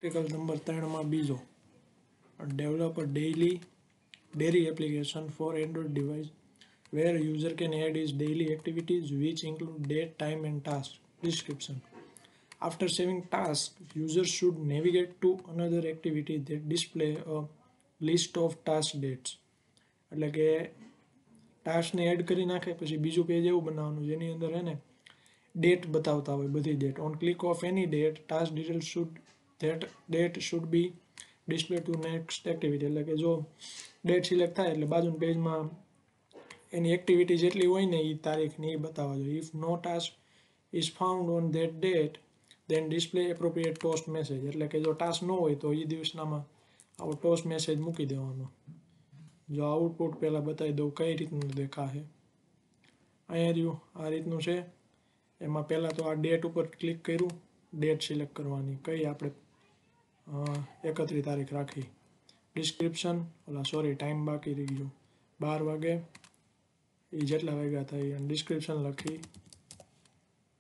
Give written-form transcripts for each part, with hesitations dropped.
Practical number 3 માં બીજો develop a dairy application for Android device where user can add his daily activities which include date, time and task description. After saving task, users should navigate to another activity that display a list of task dates. એટલે કે ટાસ્કને add કરી નાખે પછી બીજું page એવું બનાવવાનું જેની અંદર એને ડેટ બતાવતા હોય બધી date. On click of any date task detail that date should be displayed to next activity. એટલે કે જો ડેટ સિલેક્ટ થાય એટલે બાજુના પેજમાં એની એક્ટિવિટી જેટલી હોય ને એ તારીખની એ બતાવવા જોઈએ. If no task is found on that date then display appropriate toast message. એટલે કે જો ટાસ્ક ન હોય તો એ દિવસનામાં આવો ટોસ્ટ મેસેજ મૂકી દેવાનો. જો આઉટપુટ પહેલાં બતાવી દઉં કઈ રીતનું દેખાશે. અહીંયા રહ્યું આ રીતનું છે. એમાં પહેલાં તો આ ડેટ ઉપર ક્લિક કર્યું, ડેટ સિલેક્ટ કરવાની કઈ આપણે 31 તારીખ રાખી. ડિસ્ક્રિપ્શન ટાઈમ બાકી રહી ગયો 12 વાગે એ જેટલા વાગ્યા થાય અને ડિસ્ક્રિપ્શન લખી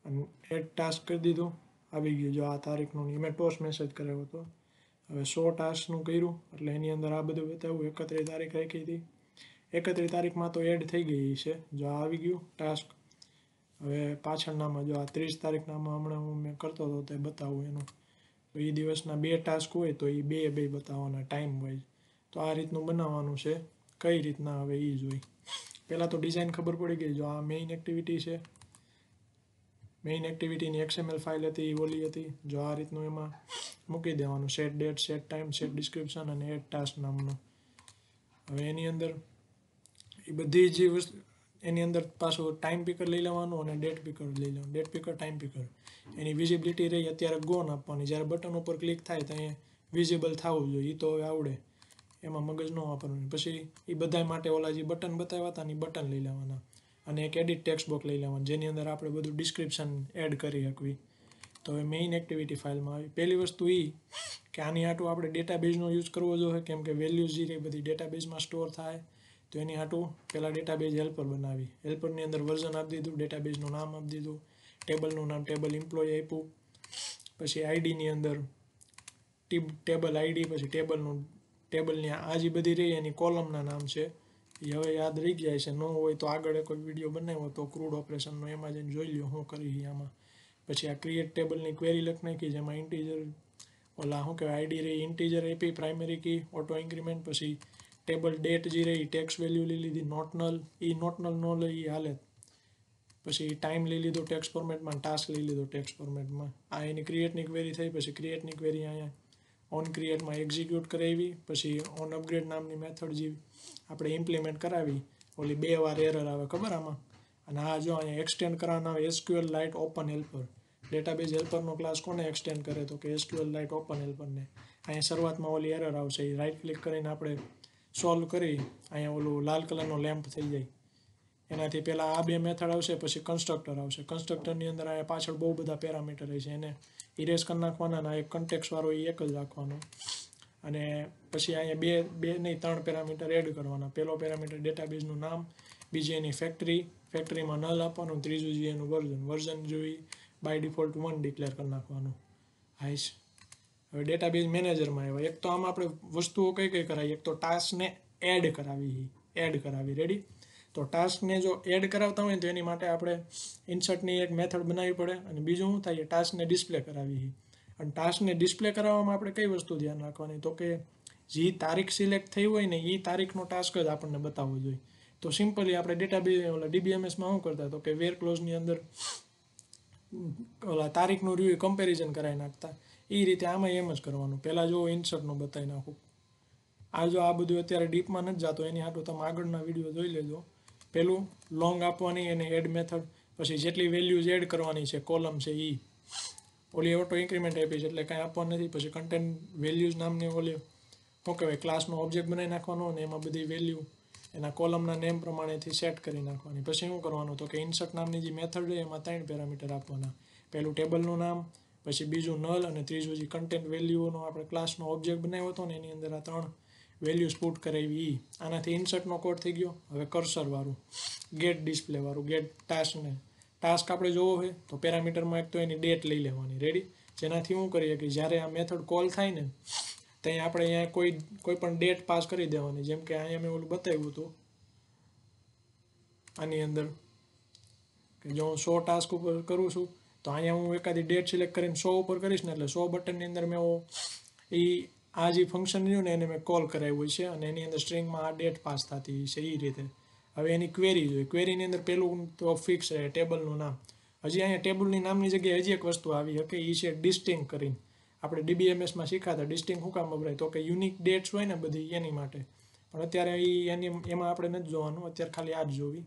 અને એડ ટાસ્ક કરી દીધું. આવી ગયું જો આ તારીખનું મેં ટોસ્ટ મેસેજ કર્યો હતો. હવે 100 ટાસ્કનું કર્યું એટલે એની અંદર આ બધું બતાવ્યું. 31 તારીખ રાખી હતી. 31 તારીખમાં તો એડ થઈ ગઈ છે. જો આવી ગયું ટાસ્ક. હવે પાછળનામાં જો આ 30 તારીખનામાં હમણાં હું મેં કરતો હતો તે બતાવું એનું. તો એ દિવસના 2 ટાસ્ક હોય તો એ બે બતાવવાના ટાઈમ વાઇઝ. તો આ રીતનું બનાવવાનું છે. કઈ રીતના હવે એ જોઈ. પહેલાં તો ડિઝાઇન ખબર પડી ગઈ. જો આ મેઇન એક્ટિવિટી છે. મેઇન એક્ટિવિટીની XML ફાઇલ હતી એ ઓલી હતી. જો આ રીતનું એમાં મૂકી દેવાનું set date, set time, set description અને એડ ટાસ્ક નામનું. હવે એની અંદર એ બધી જે વસ્તુ એની અંદર પાછું ટાઈમ પિકર લઈ લેવાનું અને ડેટ પિકર લઈ લેવાનું. ડેટ પિકર, ટાઈમ પિકર એની વિઝિબિલિટી રહી અત્યારે ગોન આપવાની. જ્યારે બટન ઉપર ક્લિક થાય તો અહીંયા વિઝિબલ થવું જોઈએ. એ તો હવે આવડે, એમાં મગજ ન વાપરવાનું. પછી એ બધા માટે ઓલા જે બટન બતાવ્યા હતા ને એ બટન લઈ લેવાના અને એક એડિટ ટેક્સ્ટ બોક્સ લઈ લેવાનું જેની અંદર આપણે બધું ડિસ્ક્રિપ્શન એડ કરી શકવી. તો હવે મેઇન એક્ટિવિટી ફાઇલમાં આવી. પહેલી વસ્તુ એ કે આની હાટું આપણે ડેટાબેઝનો યુઝ કરવો જોઈએ કેમ કે વેલ્યુઝ જે બધી ડેટાબેઝમાં સ્ટોર થાય. તો એની હાટું પહેલાં ડેટાબેઝ હેલ્પર બનાવી. હેલ્પરની અંદર વર્ઝન આપી દીધું, ડેટાબેઝનું નામ આપી દીધું, ટેબલનું નામ ટેબલ એમ્પ્લોય આપ્યું. પછી આઈડીની અંદર ટેબલ આઈડી, પછી ટેબલની આ જે બધી રહી એની કોલમના નામ છે એ હવે યાદ રહી જાય છે. ન હોય તો આગળ કોઈ વિડીયો બનાવ્યો તો ક્રૂડ ઓપરેશનનો એમાં જઈને જોઈ લો શું કરી આમાં. પછી આ ક્રિએટ ટેબલની ક્વેરી લખ નાખી જેમાં ઇન્ટીજર શું કહેવાય આઈડી રહી ઇન્ટીજર આપી, પ્રાઇમરી કી, ઓટો ઇન્ક્રીમેન્ટ. પછી ટેબલ ડેટ જે રહી ટેક્સ વેલ્યુ લઈ લીધી, નોટ નલ ન લઈ એ હાલે. પછી ટાઈમ લઈ લીધો ટેક્સ ફોર્મેટમાં, ટાસ્ક લઈ લીધો ટેક્સ ફોર્મેટમાં. આ એની ક્રિએટની ક્વેરી થઈ. પછી ક્રિએટની ક્વેરી અહીંયા ઓન ક્રિએટમાં એક્ઝિક્યુટ કરાવી. પછી ઓન અપગ્રેડ નામની મેથડ જે આપણે ઇમ્પ્લિમેન્ટ કરાવી ઓલી 2 વાર એરર આવે ખબર આમાં. અને આ જો અહીંયા એક્સટેન્ડ કરવાના આવે SQLite ઓપન હેલ્પર. ડેટાબેઝ હેલ્પરનો ક્લાસ કોને એક્સટેન્ડ કરે તો કે SQLite ઓપન હેલ્પરને. અહીંયા શરૂઆતમાં ઓલી એરર આવશે એ રાઇટ ક્લિક કરીને આપણે સોલ્વ કરી અહીંયા ઓલું લાલ કલરનો લેમ્પ થઈ જાય. એનાથી પહેલાં આ 2 મેથડ આવશે. પછી કન્સ્ટ્રક્ટર આવશે. કન્સ્ટ્રક્ટરની અંદર અહીંયા પાછળ બહુ બધા પેરામીટર છે એને ઇરેઝ કરી નાખવાના અને એક કન્ટેક્સવાળો એ એક જ રાખવાનો. અને પછી અહીંયા 2 નહીં 3 પેરામીટર એડ કરવાના. પહેલો પેરામીટર ડેટાબેઝનું નામ, બીજી એની ફેક્ટરીમાં નલ આપવાનું, ત્રીજું જે એનું વર્ઝન જોઈ બાય ડિફોલ્ટ 1 ડિક્લેર કરી નાખવાનું. હાઈશ. હવે ડેટાબેઝ મેનેજરમાં આવ્યા. એક તો આમાં આપણે વસ્તુઓ કઈ કરાવી. એક તો ટાસ્કને એડ કરાવી રેડી. તો ટાસ્કને જો એડ કરાવતા હોય તો એની માટે આપણે ઇન્સર્ટની એક મેથડ બનાવવી પડે. અને બીજું શું થાય ટાસ્કને ડિસ્પ્લે કરાવી. અને ટાસ્કને ડિસ્પ્લે કરાવવામાં આપણે કઈ વસ્તુ ધ્યાન રાખવાની તો કે જે તારીખ સિલેક્ટ થઈ હોય ને એ તારીખનો ટાસ્ક જ આપણને બતાવવો જોઈએ. તો સિમ્પલી આપણે ડેટાબેઝ DBMSમાં શું કરતા તો કે વેર ક્લોઝની અંદર ઓલા તારીખનું રિવ્યુ કમ્પેરિઝન કરાવી નાખતા. એ રીતે આમાં એમ જ કરવાનું. પહેલાં જો ઇન્સર્ટનું બતાવી નાખું. આ બધું અત્યારે ડીપમાં નથી જતો એની હાટું તમે આગળના વિડીયો જોઈ લેજો. પહેલું લોંગ આપવાની એને એડ મેથડ. પછી જેટલી વેલ્યુઝ એડ કરવાની છે કોલમ છે એ ઓલી ઓટો ઇન્ક્રીમેન્ટ આપી છે એટલે કાંઈ આપવાનું નથી. પછી કન્ટેન્ટ વેલ્યુઝ નામની ઓલી શું કહેવાય ક્લાસનો ઓબ્જેક્ટ બનાવી નાખવાનો અને એમાં બધી વેલ્યુ એના કોલમના નેમ પ્રમાણેથી સેટ કરી નાખવાની. પછી શું કરવાનું તો કે ઇન્સર્ટ નામની જે મેથડ છે એમાં 3 પેરામીટર આપવાના. પહેલું ટેબલનું નામ, પછી બીજું નલ અને ત્રીજું જે કન્ટેન્ટ વેલ્યુનો આપણે ક્લાસનો ઓબ્જેક્ટ બનાવ્યો હતો ને એની અંદર આ 3 વેલ્યુઝ પુટ કરાવી. આનાથી ઇન્સર્ટનો કોડ થઈ ગયો. હવે કર્સરવાળું ગેટ ડિસ્પ્લેવાળું ગેટ ટાસ્ક આપણે જોવો હોય તો પેરામીટરમાં એક તો એની ડેટ લઈ લેવાની રેડી. જેનાથી શું કરીએ કે જ્યારે આ મેથડ કોલ થાય ને ત્યાં આપણે અહીંયા કોઈ પણ ડેટ પાસ કરી દેવાની. જેમ કે અહીંયા મેં ઓલું બતાવ્યું હતું આની અંદર કે જો હું 100 ટાસ્ક ઉપર કરું છું તો અહીંયા હું એકાદી ડેટ સિલેક્ટ કરીને 100 ઉપર કરીશ ને એટલે 100 બટનની અંદર મેં આ જે ફંક્શન રહ્યું ને એને મેં કોલ કરાવ્યું છે અને એની અંદર સ્ટ્રિંગમાં આ ડેટ પાસ થતી છે એ રીતે. હવે એની ક્વેરી જોઈએ. ક્વેરીની અંદર પેલું તો ફિક્સ રહે ટેબલનું નામ. હજી અહીંયા ટેબલની નામની જગ્યાએ હજી એક વસ્તુ આવી શકે એ છે ડિસ્ટિંગ કરીને. આપણે DBMSમાં શીખાતા ડિસ્ટિંગ શું કામ વપરાય તો કે યુનિક ડેટ્સ હોય ને બધી એની માટે. પણ અત્યારે એમાં આપણે નથી જોવાનું, અત્યારે ખાલી આ જ જોવી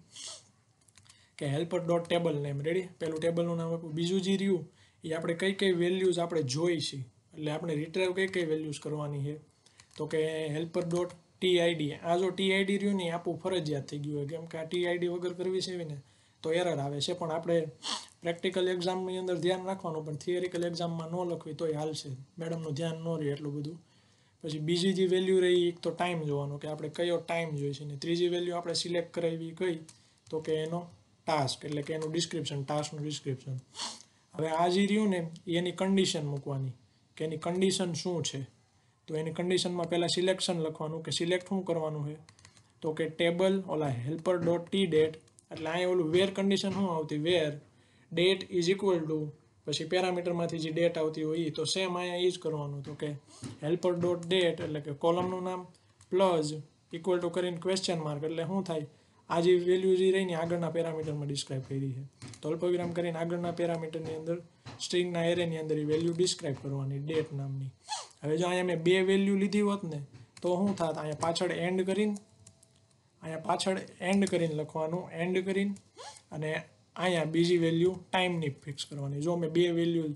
કે helper dot table name. Ready? પેલું ટેબલનું નામ આપ્યું. બીજું જે રહ્યું એ આપણે કઈ વેલ્યુઝ આપણે જોઈ છે એટલે આપણે રિટ્રાઈવ કઈ વેલ્યુઝ કરવાની છે તો કે હેલ્પર ડોટ TID. આ જો TID રહ્યું ને આપવું ફરજિયાત થઈ ગયું હોય કેમ કે આ TID વગર કરવી છે ને તો એરર આવે છે. પણ આપણે પ્રેક્ટિકલ એક્ઝામની અંદર ધ્યાન રાખવાનું, પણ થિયરિકલ એક્ઝામમાં ન લખવી તોય હાલશે, મેડમનું ધ્યાન ન રહે એટલું બધું. પછી બીજી જે વેલ્યુ રહી એક તો ટાઈમ જોવાનો કે આપણે કયો ટાઈમ જોઈશે ને ત્રીજી વેલ્યુ આપણે સિલેક્ટ કરાવી કઈ તો કે એનો ટાસ્ક એટલે કે એનું ડિસ્ક્રિપ્શન, ટાસ્કનું ડિસ્ક્રિપ્શન. હવે આ જે રહ્યું ને એની કન્ડિશન મૂકવાની કે એની કન્ડિશન શું છે. તો એની કન્ડિશનમાં પહેલાં સિલેક્શન લખવાનું કે સિલેક્ટ શું કરવાનું છે તો કે ટેબલ ઓલા હેલ્પર ડોટ ટી ડેટ એટલે અહીંયા ઓલું વેર કન્ડિશન શું આવતી વેર ડેટ ઇઝ ઇક્વલ ટુ પછી પેરામીટરમાંથી જે ડેટ આવતી હોય એ તો સેમ અહીંયા એ જ કરવાનું. તો કે હેલ્પર ડોટ ડેટ એટલે કે કોલમનું નામ પ્લસ ઇક્વલ ટુ કરીને ક્વેશ્ચન માર્ક એટલે શું થાય આ જે વેલ્યુ જે રહીને આગળના પેરામીટરમાં ડિસ્ક્રાઇબ કરી છે તો અલ્પવિરામ કરીને આગળના પેરામીટરની અંદર સ્ટ્રિંગના એરેની અંદર એ વેલ્યુ ડિસ્ક્રાઇબ કરવાની ડેટ નામની. હવે જો અહીંયા મેં 2 વેલ્યુ લીધી હોત ને તો શું થાત અહીંયા પાછળ એન્ડ કરીને લખવાનું એન્ડ કરીને અને અહીંયા બીજી વેલ્યુ ટાઈમની ફિક્સ કરવાની. જો મેં 2 વેલ્યુ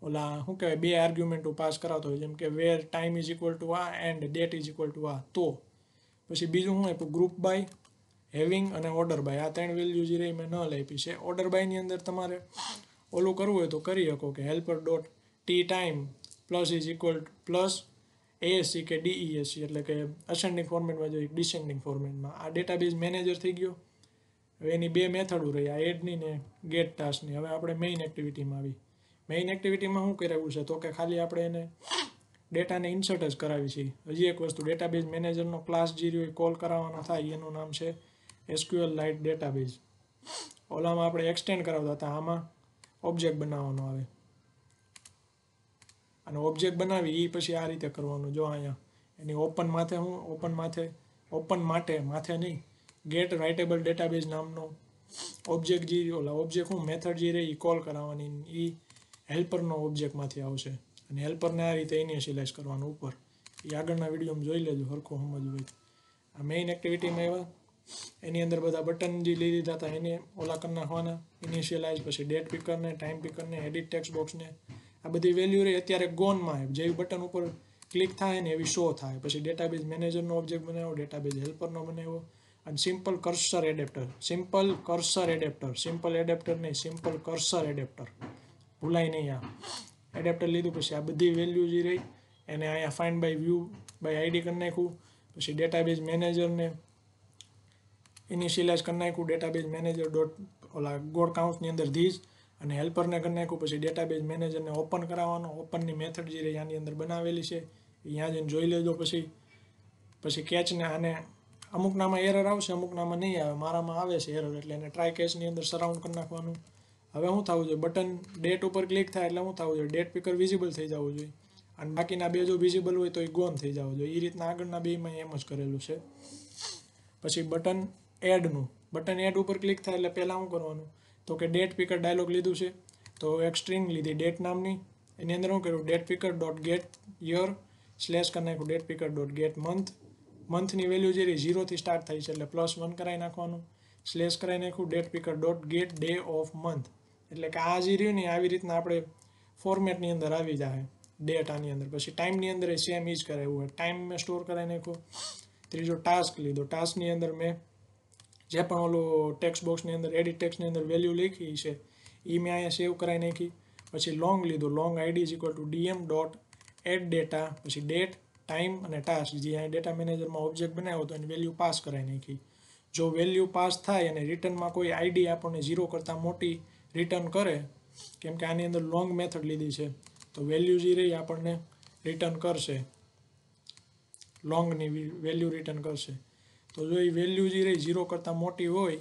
ઓલા શું કહેવાય 2 આર્ગ્યુમેન્ટો પાસ કરાવતો હોય જેમ કે વેર ટાઈમ ઇઝ ઇક્વલ ટુ આ and date is equal two આ તો પછી બીજું શું આપ્યું ગ્રુપ બાય હેવિંગ અને ઓર્ડર બાય. આ 3 વેલ્યુ જે રહી મેં ન આપી છે. ઓર્ડર બાયની અંદર તમારે ઓલું કરવું હોય તો કરી શકો કે helper dot T time plus is equal plus ASC કે DESC એટલે કે અસેન્ડિંગ ફોર્મેટમાં જોઈએ ડિસેન્ડિંગ ફોર્મેટમાં. આ ડેટાબેઝ મેનેજર થઈ ગયો. હવે એની 2 મેથડો રહી આ એડની ને ગેટ ટાસ્કની. હવે આપણે મેઇન એક્ટિવિટીમાં આવી. મેઇન એક્ટિવિટીમાં શું કરાવ્યું છે તો કે ખાલી આપણે એને ડેટાને ઇન્સર્ટ જ કરાવી છે. હજી એક વસ્તુ ડેટાબેઝ મેનેજરનો ક્લાસ જે રહ્યો કોલ કરાવવાનો થાય એનું નામ છે SQLite ડેટાબેઝ. ઓલામાં આપણે એક્સટેન્ડ કરાવતા હતા, આમાં ઓબ્જેક્ટ બનાવવાનો આવે અને ઓબ્જેક્ટ બનાવી એ પછી આ રીતે કરવાનું. જો અહીંયા એની ઓપન માથે નહીં ગેટ રાઇટેબલ ડેટાબેઝ નામનો ઓબ્જેક્ટ જે ઓબ્જેક્ટ મેથડ જે રહી એ કોલ કરાવવાની એ હેલ્પરનો ઓબ્જેક્ટમાંથી આવશે અને હેલ્પરને આ રીતે ઇનિશિયલાઇઝ કરવાનું ઉપર. એ આગળના વિડીયોમાં જોઈ લેજો હરખું સમજવું હોય. આ મેઇન એક્ટિવિટીમાં એવા એની અંદર બધા બટન જે લઈ લીધા હતા એને ઓલા કરી નાખવાના ઇનિશિયલાઇઝ, પછી ડેટ પિકરને ટાઈમ પિકરને એડિટ ટેક્સ્ટ બોક્સને આ બધી વેલ્યુ રહી અત્યારે ગોનમાં જેવી બટન ઉપર ક્લિક થાય ને એવી શો થાય. પછી ડેટાબેઝ મેનેજરનો ઓબ્જેક્ટ બનાવ્યો, ડેટાબેઝ હેલ્પરનો બનાવ્યો અને સિમ્પલ કર્સર એડેપ્ટર નહીં સિમ્પલ કર્સર એડેપ્ટર ભૂલાય નહીં. આ એડેપ્ટર લીધું પછી આ બધી વેલ્યુ જે રહી એને અહીંયા find by view by ID કરી નાખ્યું. પછી ડેટાબેઝ મેનેજરને ઇનિશિયલાઇઝ કરી નાખ્યું ડેટાબેઝ મેનેજર ડોટ ઓલા ગોળ કાઉન્સની અંદર ધીજ અને હેલ્પરને કરી નાખ્યું. પછી ડેટાબેઝ મેનેજરને ઓપન કરાવવાનો. ઓપનની મેથડ જે રહી આની અંદર બનાવેલી છે અહીંયા જઈને જોઈ લેજો. પછી કેચને આને અમુકનામાં એરર આવશે અમુકનામાં નહીં આવે. મારામાં આવે છે એરર એટલે એને ટ્રાય કેચની અંદર સરાઉન્ડ કરી નાખવાનું. હવે શું થવું જોઈએ બટન ડેટ ઉપર ક્લિક થાય એટલે શું થવું જોઈએ ડેટ પિકર વિઝિબલ થઈ જવું જોઈએ અને બાકીના 2 જો વિઝિબલ હોય તો એ ગોન થઈ જવું જોઈએ. એ રીતના આગળના 2માં એમ જ કરેલું છે. પછી બટન એડ ઉપર ક્લિક થાય એટલે પહેલાં શું કરવાનું તો કે ડેટ પિકર ડાયલોગ લીધું છે તો એક સ્ટ્રિંગ લીધી ડેટ નામની. એની અંદર શું કર્યું date picker dot get year slash કરી નાખ્યું ડેટ પિકર ડોટ ગેટ મંથની વેલ્યુ જે રહી 0 થી સ્ટાર્ટ થાય છે એટલે +1 કરાવી નાખવાનું. સ્લેશ કરાવી નાખ્યું date picker dot get day of month એટલે કે આ જે રહ્યું ને આવી રીતના આપણે ફોર્મેટની અંદર આવી જાય ડેટ આની અંદર. પછી ટાઈમની અંદર સેમ જ કરાવ્યું હોય ટાઈમ મેં સ્ટોર કરાવી નાખ્યો. ત્રીજો ટાસ્ક લીધો. ટાસ્કની અંદર મેં જે પણ ઓલું ટેક્સ્ટ બોક્સની અંદર એડિટ ટેક્સ્ટની અંદર વેલ્યુ લખી છે એ મેં અહીંયા સેવ કરાવી નાખી. પછી લોંગ લીધો long ID is equal to DM dot add data પછી ડેટ ટાઈમ અને ટાસ્ક જે અહીંયા ડેટા મેનેજરમાં ઓબ્જેક્ટ બનાવ્યો હતો એની વેલ્યુ પાસ કરાવી નાખી. જો વેલ્યુ પાસ થાય અને રિટર્નમાં કોઈ આઈડી આપણને 0 કરતાં મોટી રિટર્ન કરે કેમ કે આની અંદર લોંગ મેથડ લીધી છે તો વેલ્યુ જે રહી આપણને રિટર્ન કરશે, લોંગની વેલ્યુ રિટર્ન કરશે. તો જો એ વેલ્યુ જે રહી 0 કરતાં મોટી હોય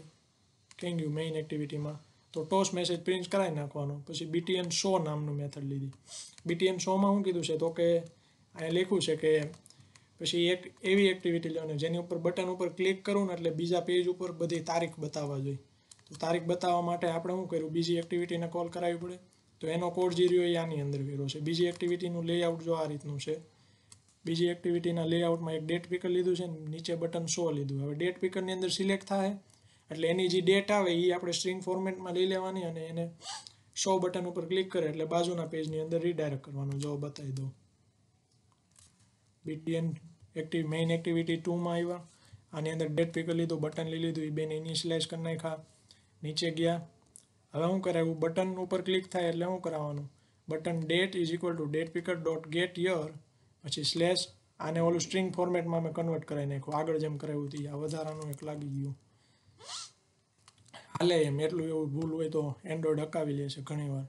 કેમ ગયું મેઇન એક્ટિવિટીમાં, તો ટોસ મેસેજ પ્રિન્ટ કરાવી નાખવાનો. પછી BTN શો નામનું મેથડ લીધી. BTN શોમાં શું કીધું છે તો કે અહીંયા લખ્યું છે કે પછી એક એવી એક્ટિવિટી લેવાની જેની ઉપર બટન ઉપર ક્લિક કરું ને એટલે બીજા પેજ ઉપર બધી તારીખ બતાવવા જોઈએ. તો તારીખ બતાવવા માટે આપણે શું કર્યું, બીજી એક્ટિવિટીને કોલ કરાવવી પડે. તો એનો કોડ જે રહ્યો એ આની અંદર કર્યો છે. બીજી એક્ટિવિટીનું લેઆઉટ જો આ રીતનું છે. બીજી એક્ટિવિટીના લેઆઉટમાં એક ડેટ પિકર લીધું છે, નીચે બટન શો લીધું. હવે ડેટ પિકરની અંદર સિલેક્ટ થાય એટલે એની જે ડેટ આવે એ આપણે સ્ટ્રિંગ ફોર્મેટમાં લઈ લેવાની અને એને શો બટન ઉપર ક્લિક કરે એટલે બાજુના પેજની અંદર રીડાયરેક્ટ કરવાનું. જો બતાવી દઉં, BTN મેઇન એક્ટિવિટી 2માં આવ્યા, આની અંદર ડેટ પિકર લીધું, બટન લઈ લીધું, એ બેને ઇનિશિયલાઇઝ કરી નાખ્યા, નીચે ગયા. હવે શું કરાવ્યું, બટન ઉપર ક્લિક થાય એટલે શું કરાવવાનું, button date is equal to date picker dot get year, પછી સ્લેશ, આને ઓલું સ્ટ્રિંગ ફોર્મેટમાં મેં કન્વર્ટ કરાવી નાખ્યું, આગળ જેમ કરાવ્યું હતું. આ વધારાનું એક લાગી ગયું, હાલે એમ. એટલું એવું ભૂલ હોય તો એન્ડ્રોઈડ હકાવી લે છે ઘણીવાર.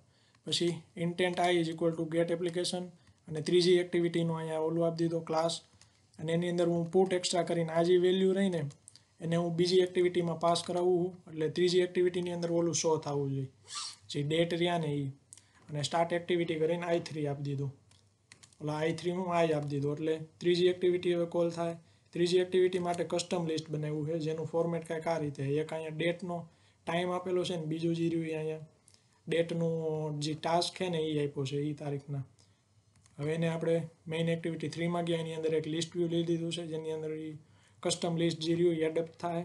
પછી intent I is equal two gate application, અને ત્રીજી એક્ટિવિટીનો અહીંયા ઓલું આપી દીધો ક્લાસ, અને એની અંદર હું પુટ એક્સ્ટ્રા કરીને આ જે વેલ્યુ રહીને એને હું બીજી એક્ટિવિટીમાં પાસ કરાવું, એટલે ત્રીજી એક્ટિવિટીની અંદર ઓલું શો થવું જોઈએ, જે ડેટ રહ્યા ને એ. અને સ્ટાર્ટ એક્ટિવિટી કરીને I3 આપી દીધું, ઓલા I3 હું આઈ આપી દીધું, એટલે ત્રીજી એક્ટિવિટી હવે કોલ થાય. ત્રીજી એક્ટિવિટી માટે કસ્ટમ લિસ્ટ બનાવ્યું છે જેનું ફોર્મેટ કાંઈક આ રીતે, એક અહીંયા ડેટનો ટાઈમ આપેલો છે ને બીજું જે રહ્યું અહીંયા ડેટનું જે ટાસ્ક છે ને એ આપ્યો છે, એ તારીખના. હવે એને આપણે મેઇન એક્ટિવિટી 3માં ગયા, એની અંદર એક લિસ્ટ વ્યૂ લઈ લીધું છે જેની અંદર એ કસ્ટમ લિસ્ટ જે રહ્યું એ એડપ્ટ થાય.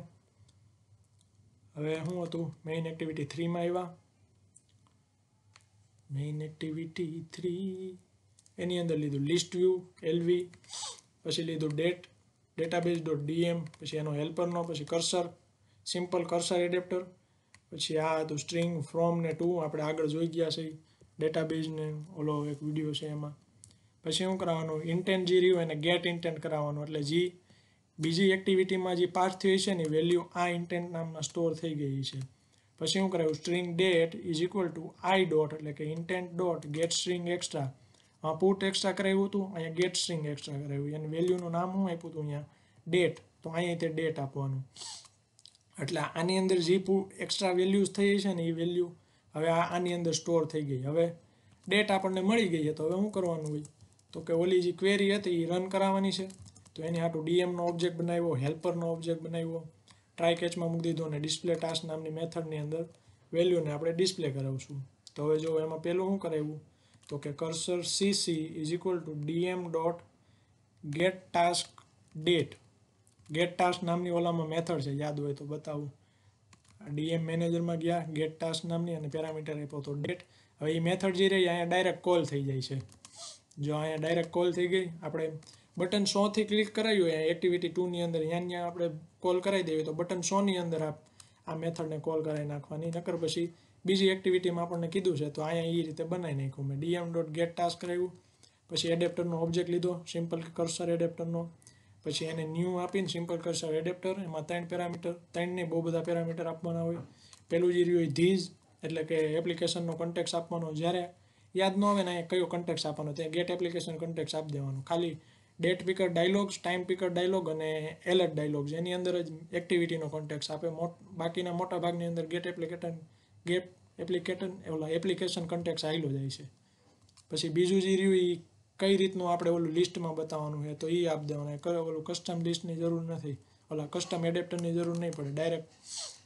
હવે શું હતું, મેઇન એક્ટિવિટી 3માં આવ્યા, મેઇન એક્ટિવિટી 3 એની અંદર લીધું લિસ્ટ વ્યૂ LV, પછી લીધું database.dm, પછી એનો હેલ્પરનો, પછી કર્સર, સિમ્પલ કર્સર એડેપ્ટર, પછી આ હતું સ્ટ્રિંગ ફ્રોમ ને ટુ, આપણે આગળ જોઈ ગયા છે ડેટાબેઝ ને ઓલો એક વિડીયો છે એમાં. પછી શું કરાવવાનું, ઇન્ટેન્ટ જે રહ્યું એને ગેટ ઇન્ટેન્ટ કરાવવાનું, એટલે જે બીજી એક્ટિવિટીમાં જે પાસ થઈ છે ને વેલ્યુ આ ઇન્ટેન્ટ નામના સ્ટોર થઈ ગઈ છે. પછી શું કરાવ્યું, string date is equal to I dot, એટલે કે intent dot get string extra. આ પુટ એક્સ્ટ્રા કરાવ્યું હતું, અહીંયા ગેટ સ્ટ્રિંગ એક્સ્ટ્રા કરાવ્યું, અને વેલ્યુનું નામ શું આપ્યું હતું અહીંયા ડેટ, તો અહીંયા તે ડેટ આપવાનું. એટલે આની અંદર જે એક્સ્ટ્રા વેલ્યુઝ થઈ છે ને એ વેલ્યુ હવે આની અંદર સ્ટોર થઈ ગઈ. હવે ડેટ આપણને મળી ગઈ છે, તો હવે શું કરવાનું હોય, તો કે ઓલી જે ક્વેરી હતી એ રન કરાવવાની છે. તો એની હાટું ડીએમનો ઓબ્જેક્ટ બનાવ્યો, હેલ્પરનો ઓબ્જેક્ટ બનાવ્યો, ટ્રાય કેચમાં મૂકી દીધો, અને ડિસ્પ્લે ટાસ્ક નામની મેથડની અંદર વેલ્યુને આપણે ડિસ્પ્લે કરાવશું. તો હવે જો એમાં પહેલું શું કરાવ્યું, તો કે cursor cc is equal to dm dot get task date. Get task નામની ઓલામાં મેથડ છે, યાદ હોય તો બતાવું. ડીએમ મેનેજરમાં ગયા, ગેટ ટાસ્ક નામની, અને પેરામીટર આપ્યો તો ડેટ. હવે એ મેથડ જે રહી અહીંયા ડાયરેક્ટ કોલ થઈ જાય છે. જો અહીંયા ડાયરેક્ટ કોલ થઈ ગઈ, આપણે બટન 100થી ક્લિક કરાવ્યું અહીંયા એક્ટિવિટી 2ની અંદર, અહીંયા આપણે કોલ કરાવી દેવી તો બટન 100ની અંદર આ મેથડને કોલ કરાવી નાખવાની. નકર પછી બીજી એક્ટિવિટીમાં આપણને કીધું છે તો અહીંયા એ રીતે બનાવી નાખ્યું મેં. ડીએમ ડોટ ગેટ ટાસ્ક કરાવ્યું, પછી એડેપ્ટરનો ઓબ્જેક્ટ લીધો, સિમ્પલ કર્સર એડેપ્ટરનો, પછી એને ન્યૂ આપીને સિમ્પલ કર્સર એડેપ્ટર, એમાં 3 પેરામીટર, 3 નહીં બહુ બધા પેરામીટર આપવાના હોય. પેલું જે રહ્યું એ ધીઝ, એટલે કે એપ્લિકેશનનો કન્ટેક્સ આપવાનો. જ્યારે યાદ ન આવે ને અહીંયા કયો કન્ટેક્સ આપવાનો, ત્યાં ગેટ એપ્લિકેશન કન્ટેક્સ આપી દેવાનું. ખાલી ડેટ પિકર ડાયલોગ્સ, ટાઈમ પિકર ડાયલોગ અને એલર્ટ ડાયલોગ્સ એની અંદર જ એક્ટિવિટીનો કોન્ટેક્સ આપે. બાકીના મોટા ભાગની અંદર એપ્લિકેશન કન્ટેક્સ આવેલો જાય છે. પછી બીજું જે રહ્યું એ કઈ રીતનું આપણે ઓલું લિસ્ટમાં બતાવવાનું છે તો એ આપી દેવાનું. ઓલું કસ્ટમ લિસ્ટની જરૂર નથી, ઓલા કસ્ટમ એડેપ્ટરની જરૂર નહીં પડે, ડાયરેક્ટ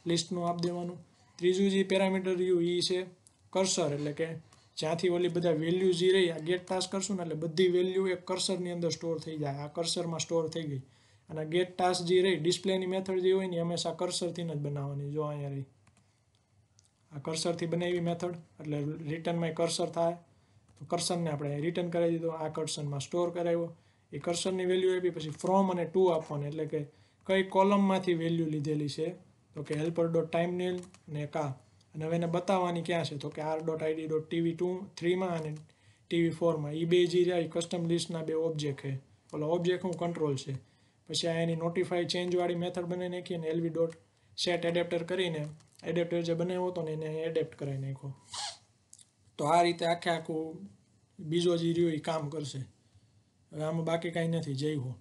લિસ્ટનું આપી દેવાનું. ત્રીજું જે પેરામીટર રહ્યું એ છે કર્સર, એટલે કે જ્યાંથી ઓલી બધા વેલ્યુ જે રહી આ ગેટ ટાસ્ક કરશું ને એટલે બધી વેલ્યુ એક કર્સરની અંદર સ્ટોર થઈ જાય. આ કર્સરમાં સ્ટોર થઈ ગઈ. અને ગેટ ટાસ્ક જે રહી ડિસ્પ્લેની મેથડ જે હોય ને હંમેશા કર્સરથી જ બનાવવાની. જો અહીંયા રહી આ કર્સરથી બનાવી મેથડ, એટલે રિટર્નમાં કર્સર થાય તો કર્સરને આપણે રિટર્ન કરાવી દીધો, આ કર્સરમાં સ્ટોર કરાવ્યો, એ કર્સરની વેલ્યુ આપી. પછી ફ્રોમ અને ટુ આપવાની, એટલે કે કઈ કોલમમાંથી વેલ્યુ લીધેલી છે, તો કે હેલ્પર ડોટ ટાઈમ નેલ ને કા. અને હવે એને બતાવવાની ક્યાં છે, તો કે r.id.tv3માં અને tv4માં. એ બે જે રહ્યા કસ્ટમ લિસ્ટના બે ઓબ્જેક્ટ છે. ઓલો ઓબ્જેક્ટ હું કંટ્રોલ છે. પછી આ એની નોટિફાઈ ચેન્જવાળી મેથડ બનાવી નાખી અને lv ડોટ સેટ એડેપ્ટર કરીને એડેપ્ટર જે બનાવ્યો હતો ને એને એડેપ્ટ કરાવી નાખ્યો. તો આ રીતે આખું બીજો જે રહ્યો એ કામ કરશે. હવે આમાં બાકી કાંઈ નથી. જય હો.